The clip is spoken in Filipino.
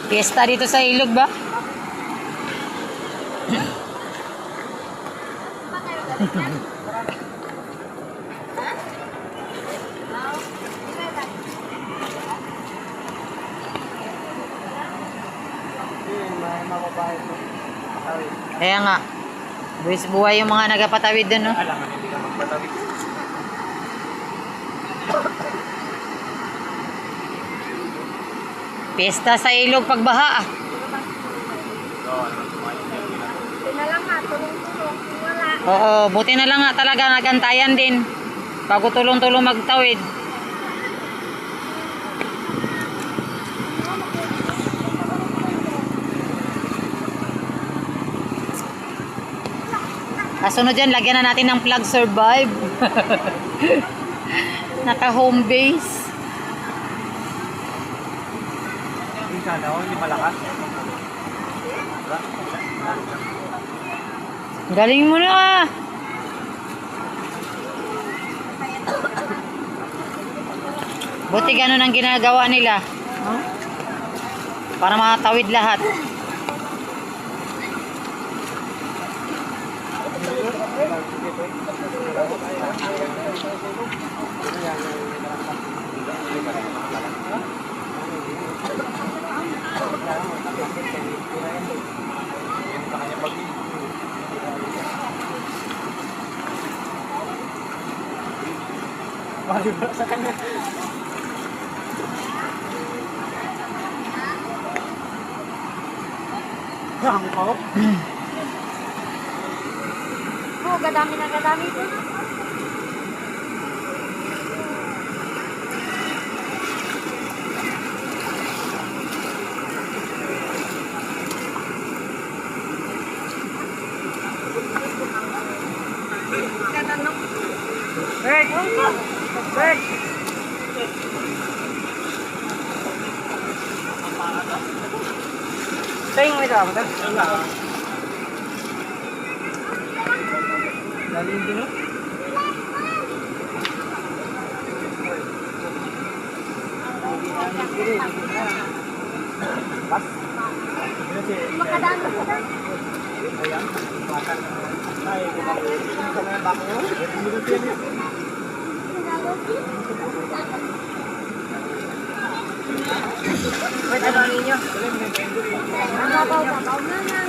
Fiesta dito sa ilog ba? Kaya nga. Buwis buhay yung mga nagapatawid dun, no? Alangan, hindi ka magpatawid. Fiesta sa ilog pagbaha. Buti na lang nga, tulong-tulong. Wala. Oo, buti na lang nga talaga nagantayan din. Bago tulong-tulong magtawid. Kasunod dyan, lagyan na natin ng plug survive. Naka home base. Hindi sana ako, hindi malakas. Galing mo na ah. Buti ganun ang ginagawa nila. Huh? Para makatawid lahat. Sa kanya. Oo, gadami na gadami ito. Bek! Bek! Sayang may tama ka? Galing din, no? Pas? Makadaan na sila. Ayan, makan. Ay, sa mga bako. Ano ba? Babaw na lang.